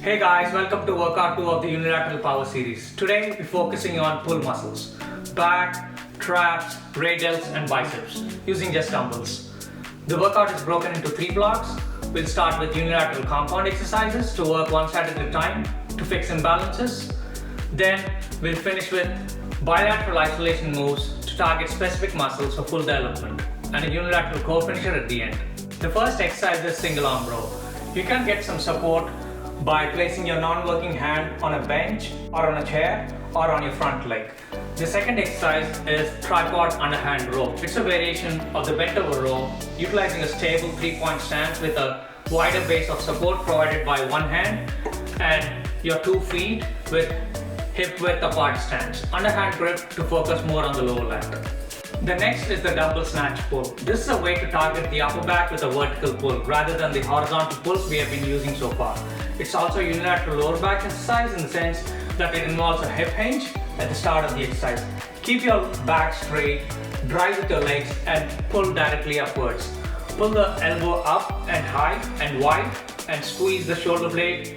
Hey guys, welcome to Workout-2 of the Unilateral Power series. Today we're focusing on pull muscles, back, traps, delts and biceps using just dumbbells. The workout is broken into 3 blocks. We'll start with unilateral compound exercises to work one side at a time to fix imbalances. Then we'll finish with bilateral isolation moves to target specific muscles for full development and a unilateral core finisher at the end. The first exercise is single arm row. You can get some support by placing your non-working hand on a bench or on a chair or on your front leg. The second exercise is tripod underhand row. It's a variation of the bent over row utilizing a stable 3-point stance with a wider base of support provided by one hand and your 2 feet with hip width apart stance. Underhand grip to focus more on the lower leg. The next is the dumbbell snatch pull. This is a way to target the upper back with a vertical pull rather than the horizontal pulls we have been using so far. It's also a unilateral lower back exercise in the sense that it involves a hip hinge at the start of the exercise. Keep your back straight, drive with your legs and pull directly upwards. Pull the elbow up and high and wide and squeeze the shoulder blade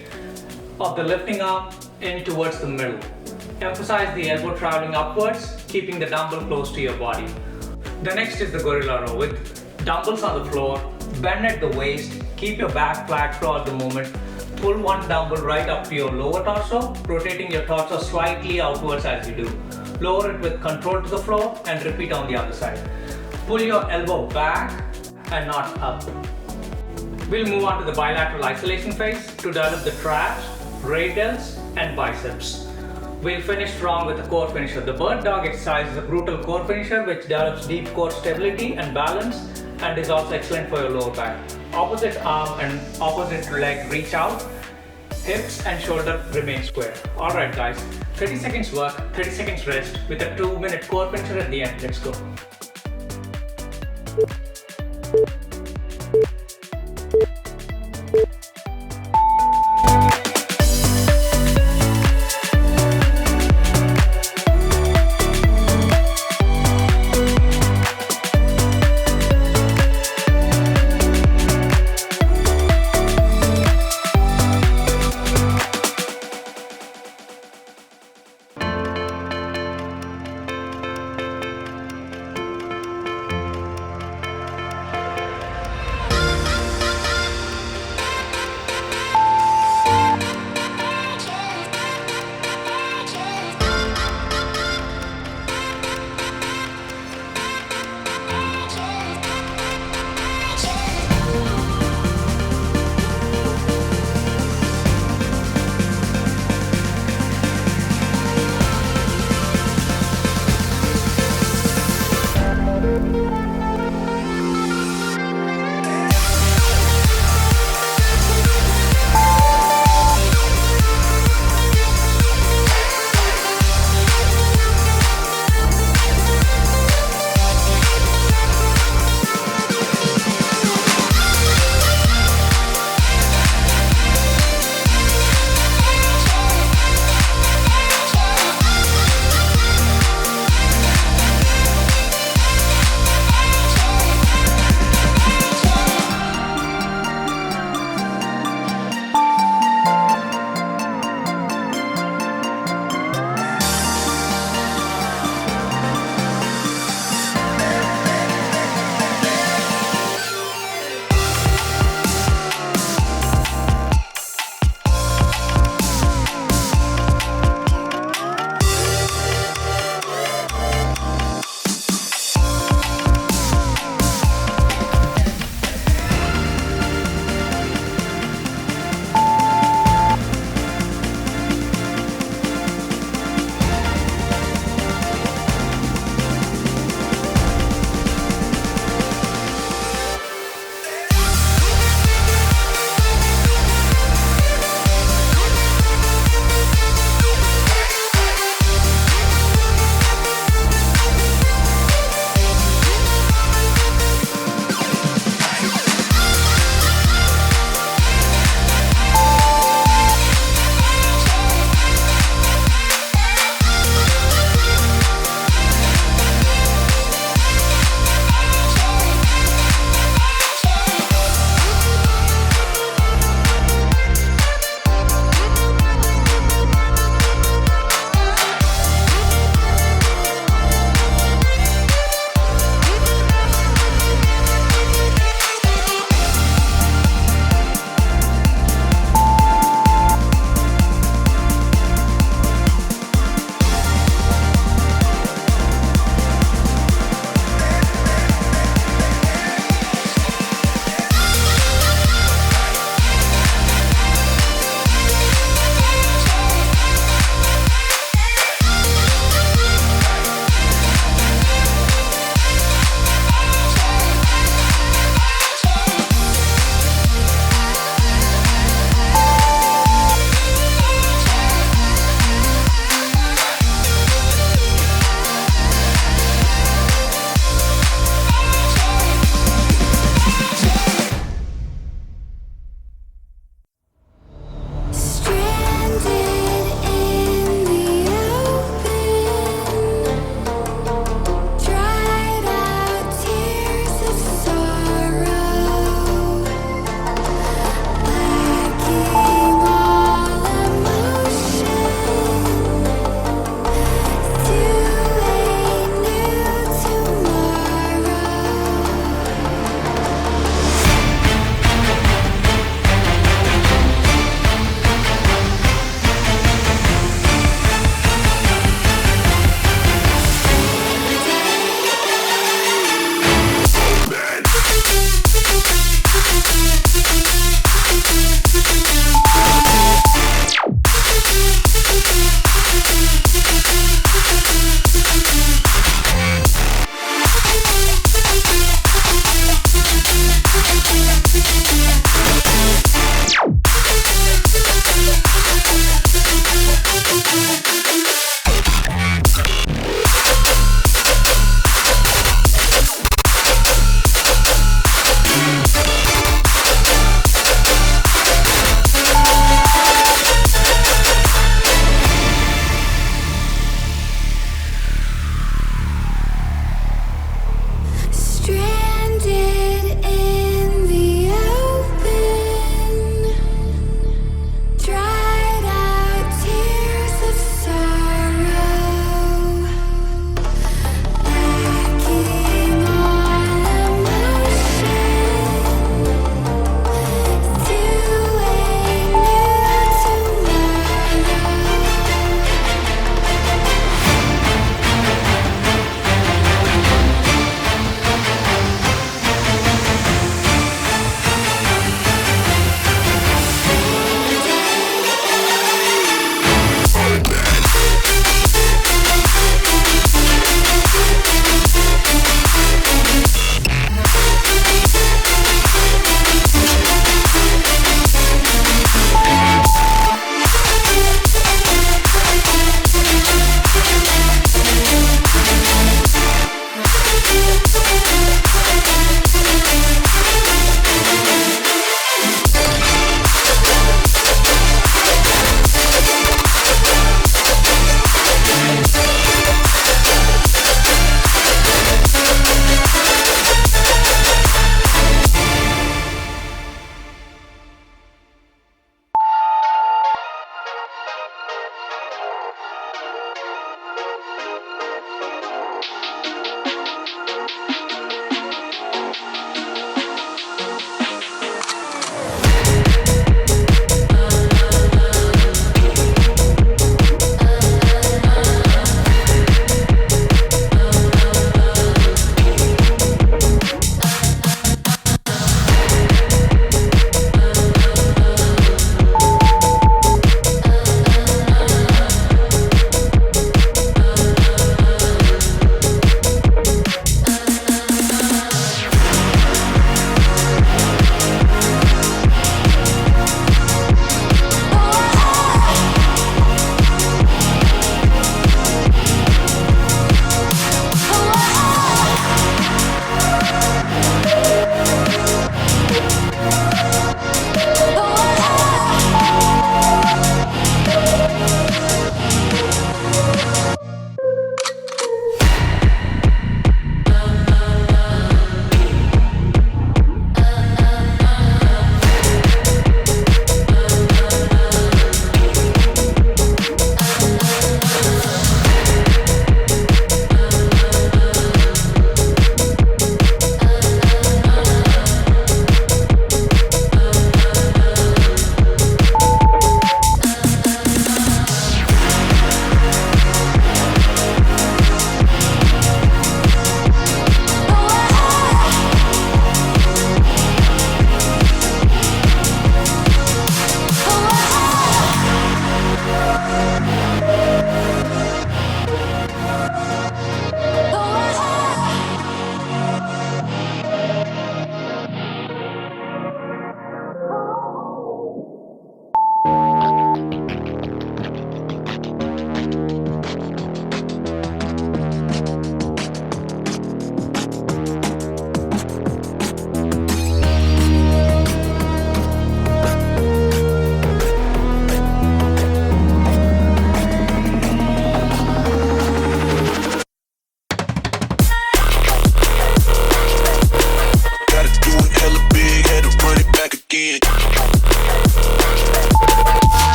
of the lifting arm in towards the middle. Emphasize the elbow traveling upwards, keeping the dumbbell close to your body. The next is the gorilla row with dumbbells on the floor, bend at the waist, keep your back flat throughout the movement. Pull one dumbbell right up to your lower torso, rotating your torso slightly outwards as you do. Lower it with control to the floor and repeat on the other side. Pull your elbow back and not up. We'll move on to the bilateral isolation phase to develop the traps, delts and biceps. We'll finish strong with a core finisher. The bird dog exercise is a brutal core finisher which develops deep core stability and balance and is also excellent for your lower back. Opposite arm and opposite leg reach out. Hips and shoulder remain square. Alright guys, 30 seconds work, 30 seconds rest with a 2-minute core finisher at the end. Let's go.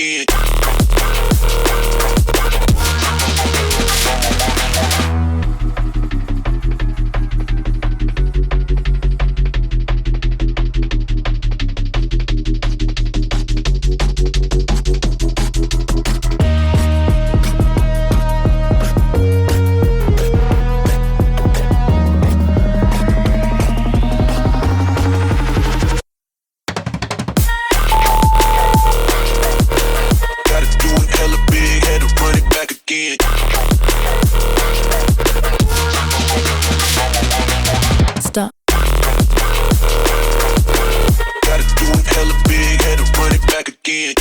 again. Stop. Gotta do it hella big, had to run it back again.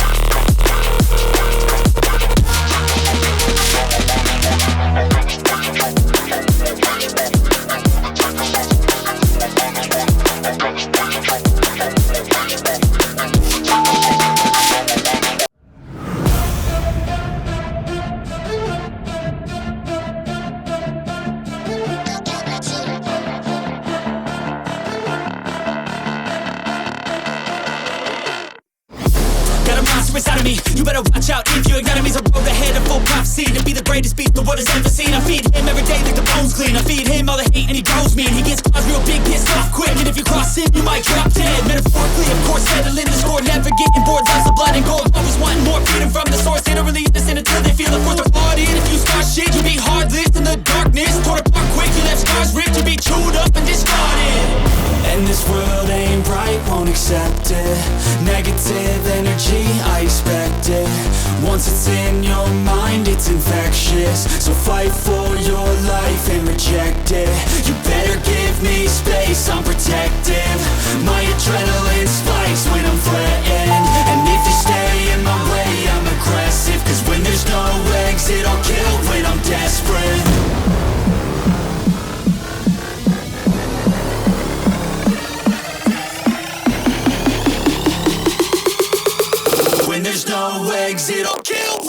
Inside of me, you better watch out if your enemy's a road ahead of full prophecy to be the greatest beast the world has ever seen. I feed him every day like the bones clean. I feed him all the hate and he grows me, and he gets claws real big, pissed off quick. And if you cross him, you might drop dead. Metaphorically, of course, settling the score, never getting bored. Loves of blood and gold, always wanting more freedom from the source. They don't really understand until they feel it. Force the part in. If you start shit, you be heartless in the darkness. Torn apart quick, you left scars ripped. You be chewed up and discarded. And this world ain't right, won't accept it. Negative energy, I expect it. Once it's in your mind, it's infectious. So fight for your life and reject it. You better give me space, I'm protective. My adrenaline spikes when I'm threatened. And if you stay in my way, I'm aggressive. Cause when there's no exit, I'll kill when I'm desperate. When there's no exit, I'll kill.